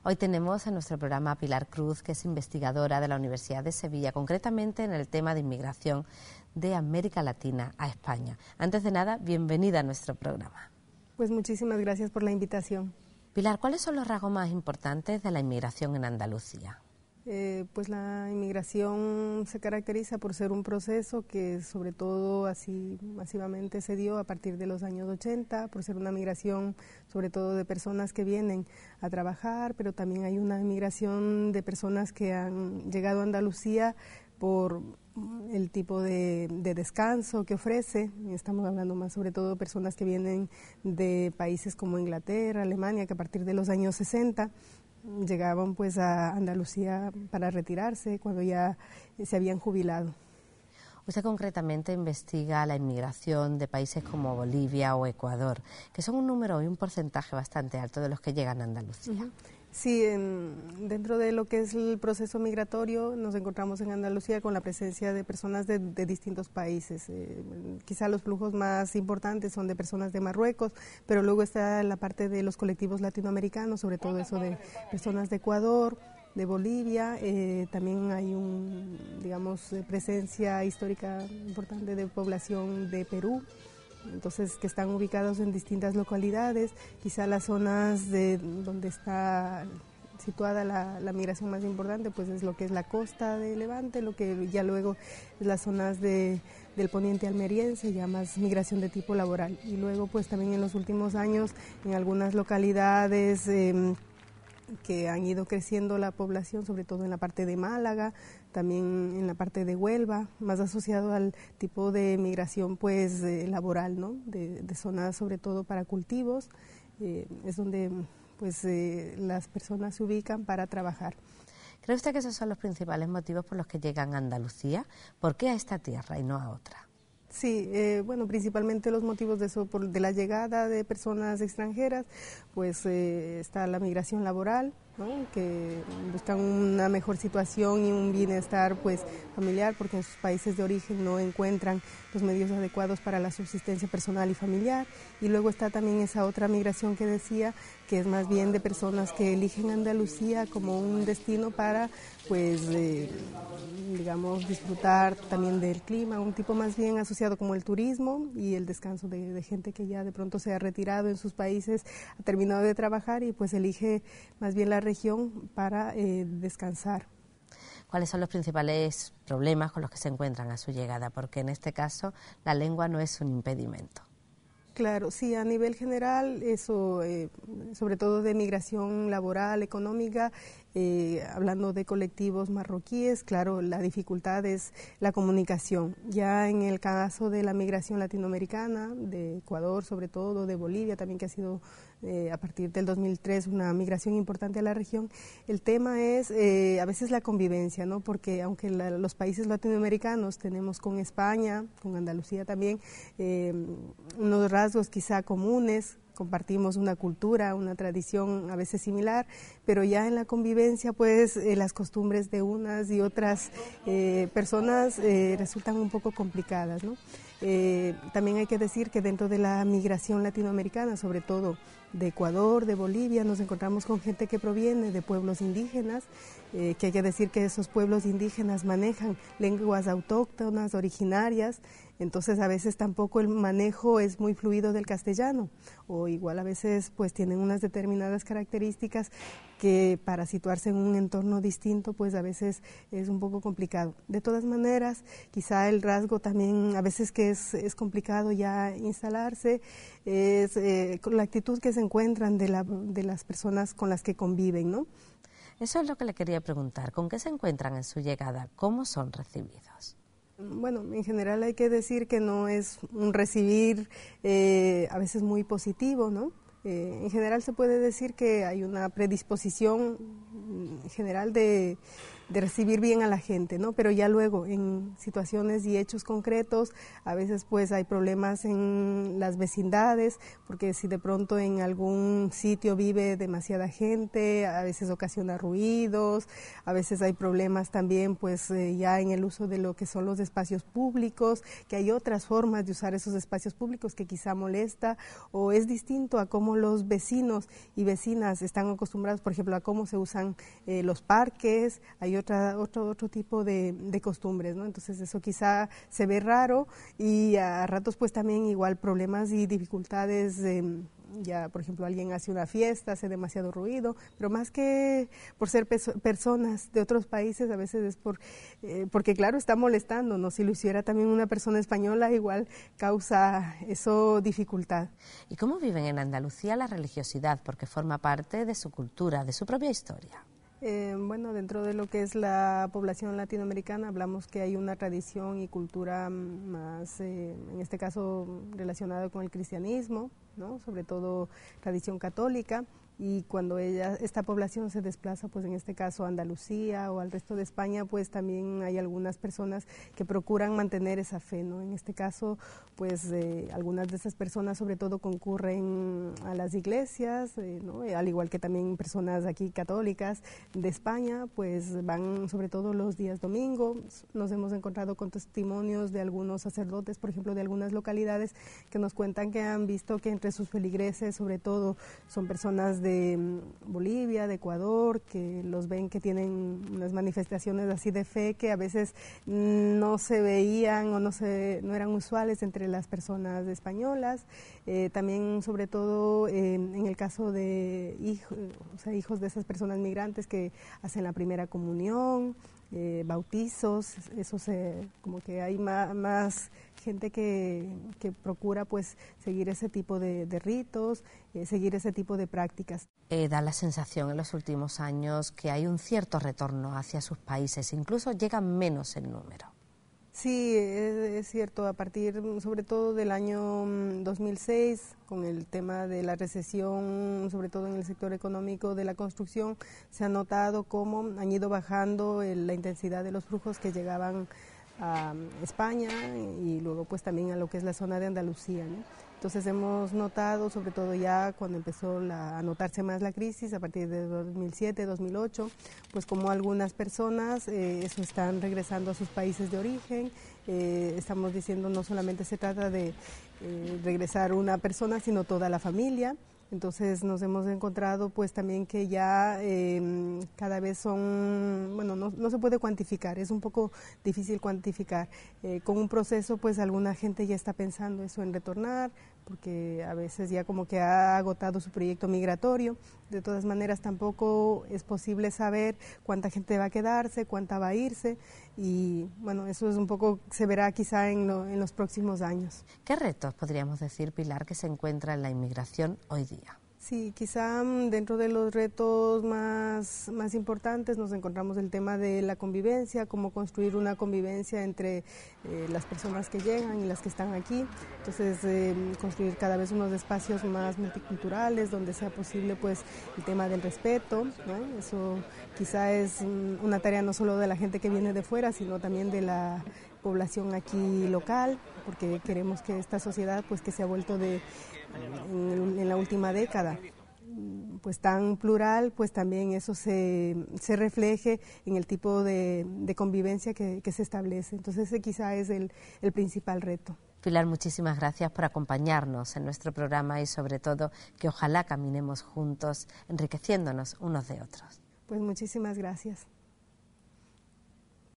Hoy tenemos en nuestro programa a Pilar Cruz, que es investigadora de la Universidad de Sevilla, concretamente en el tema de inmigración de América Latina a España. Antes de nada, bienvenida a nuestro programa. Pues muchísimas gracias por la invitación. Pilar, ¿cuáles son los rasgos más importantes de la inmigración en Andalucía? Pues la inmigración se caracteriza por ser un proceso que sobre todo así masivamente se dio a partir de los años 80, por ser una migración sobre todo de personas que vienen a trabajar, pero también hay una inmigración de personas que han llegado a Andalucía por el tipo de descanso que ofrece. Estamos hablando más sobre todo de personas que vienen de países como Inglaterra, Alemania, que a partir de los años 60 llegaban pues a Andalucía para retirarse cuando ya se habían jubilado. Usted concretamente investiga la inmigración de países como Bolivia o Ecuador, que son un número y un porcentaje bastante alto de los que llegan a Andalucía. Sí, dentro de lo que es el proceso migratorio nos encontramos en Andalucía con la presencia de personas de distintos países. Quizá los flujos más importantes son de personas de Marruecos, pero luego está la parte de los colectivos latinoamericanos, sobre todo eso de personas de Ecuador, de Bolivia. También hay presencia histórica importante de población de Perú. Entonces, que están ubicados en distintas localidades, quizá las zonas de donde está situada la migración más importante, pues es lo que es la costa de Levante, lo que ya luego es las zonas del poniente almeriense, ya más migración de tipo laboral. Y luego, pues también en los últimos años, en algunas localidades que han ido creciendo la población, sobre todo en la parte de Málaga, también en la parte de Huelva, más asociado al tipo de migración pues laboral, ¿no? De zonas sobre todo para cultivos, es donde pues las personas se ubican para trabajar. ¿Cree usted que esos son los principales motivos por los que llegan a Andalucía? ¿Por qué a esta tierra y no a otra? Sí, principalmente los motivos de eso, de la llegada de personas extranjeras, pues está la migración laboral, ¿no? Que buscan una mejor situación y un bienestar pues familiar, porque en sus países de origen no encuentran los medios adecuados para la subsistencia personal y familiar. Y luego está también esa otra migración que decía, que es más bien de personas que eligen Andalucía como un destino para pues disfrutar también del clima, un tipo más bien asociado como el turismo y el descanso de gente que ya de pronto se ha retirado en sus países, ha terminado de trabajar y pues elige más bien la región para descansar. ¿Cuáles son los principales problemas con los que se encuentran a su llegada? Porque en este caso la lengua no es un impedimento. Claro, sí, a nivel general, eso, sobre todo de migración laboral, económica, hablando de colectivos marroquíes, claro, la dificultad es la comunicación. Ya en el caso de la migración latinoamericana, de Ecuador sobre todo, de Bolivia también, que ha sido a partir del 2003 una migración importante a la región, el tema es a veces la convivencia, ¿no? Porque aunque los países latinoamericanos tenemos con España, con Andalucía también, unos rasgos quizá comunes, compartimos una cultura, una tradición a veces similar, pero ya en la convivencia pues las costumbres de unas y otras personas resultan un poco complicadas, ¿no? También hay que decir que dentro de la migración latinoamericana, sobre todo de Ecuador, de Bolivia, nos encontramos con gente que proviene de pueblos indígenas, que hay que decir que esos pueblos indígenas manejan lenguas autóctonas, originarias, entonces a veces tampoco el manejo es muy fluido del castellano, o igual a veces pues tienen unas determinadas características que para situarse en un entorno distinto pues a veces es un poco complicado. De todas maneras, quizá el rasgo también a veces que es complicado ya instalarse es con la actitud que se encuentran de las personas con las que conviven, ¿no? Eso es lo que le quería preguntar. ¿Con qué se encuentran en su llegada? ¿Cómo son recibidos? Bueno, en general hay que decir que no es un recibir a veces muy positivo, ¿no? En general se puede decir que hay una predisposición general de recibir bien a la gente, ¿no? Pero ya luego en situaciones y hechos concretos, a veces pues hay problemas en las vecindades, porque si de pronto en algún sitio vive demasiada gente, a veces ocasiona ruidos, a veces hay problemas también pues ya en el uso de lo que son los espacios públicos, que hay otras formas de usar esos espacios públicos que quizá molesta o es distinto a cómo los vecinos y vecinas están acostumbrados, por ejemplo, a cómo se usan los parques, hay otro tipo de costumbres, ¿no? Entonces eso quizá se ve raro y a ratos pues también igual problemas y dificultades, ya por ejemplo alguien hace una fiesta, hace demasiado ruido, pero más que por ser personas de otros países, a veces es porque claro, está molestándonos. Si lo hiciera también una persona española, igual causa eso dificultad. ¿Y cómo viven en Andalucía la religiosidad? Porque forma parte de su cultura, de su propia historia. Bueno, dentro de lo que es la población latinoamericana, hablamos que hay una tradición y cultura más, en este caso, relacionada con el cristianismo, ¿no? Sobre todo tradición católica. Y cuando esta población se desplaza, pues en este caso a Andalucía o al resto de España, pues también hay algunas personas que procuran mantener esa fe, ¿no? En este caso, pues algunas de esas personas sobre todo concurren a las iglesias, ¿no? Al igual que también personas aquí católicas de España, pues van sobre todo los días domingos. Nos hemos encontrado con testimonios de algunos sacerdotes, por ejemplo, de algunas localidades que nos cuentan que han visto que entre sus feligreses, sobre todo, son personas de Bolivia, de Ecuador, que los ven que tienen unas manifestaciones así de fe que a veces no se veían o no eran usuales entre las personas españolas. También sobre todo en el caso de hijos de esas personas migrantes que hacen la primera comunión, bautizos, eso como que hay más gente que procura pues seguir ese tipo de ritos, seguir ese tipo de prácticas. Da la sensación en los últimos años que hay un cierto retorno hacia sus países, incluso llegan menos en número. Sí, es cierto, a partir sobre todo del año 2006, con el tema de la recesión, sobre todo en el sector económico de la construcción, se ha notado cómo han ido bajando la intensidad de los flujos que llegaban a España y luego pues también a lo que es la zona de Andalucía, ¿no? Entonces hemos notado, sobre todo ya cuando empezó a notarse más la crisis, a partir de 2007, 2008, pues como algunas personas eso están regresando a sus países de origen. Estamos diciendo no solamente se trata de regresar una persona, sino toda la familia. Entonces nos hemos encontrado pues también que ya cada vez son, bueno, no se puede cuantificar, es un poco difícil cuantificar. Con un proceso pues alguna gente ya está pensando eso en retornar, porque a veces ya como que ha agotado su proyecto migratorio. De todas maneras tampoco es posible saber cuánta gente va a quedarse, cuánta va a irse y bueno, eso es un poco, se verá quizá en los próximos años. ¿Qué retos podríamos decir, Pilar, que se encuentra en la inmigración hoy día? Sí, quizá dentro de los retos más importantes nos encontramos el tema de la convivencia, cómo construir una convivencia entre las personas que llegan y las que están aquí. Entonces, construir cada vez unos espacios más multiculturales donde sea posible pues el tema del respeto, ¿no? Eso quizá es una tarea no solo de la gente que viene de fuera, sino también de la población aquí local, porque queremos que esta sociedad pues que se ha vuelto en la última década pues tan plural, pues también eso se refleje en el tipo de convivencia que se establece. Entonces ese quizá es el principal reto. Pilar, muchísimas gracias por acompañarnos en nuestro programa y sobre todo que ojalá caminemos juntos enriqueciéndonos unos de otros. Pues muchísimas gracias.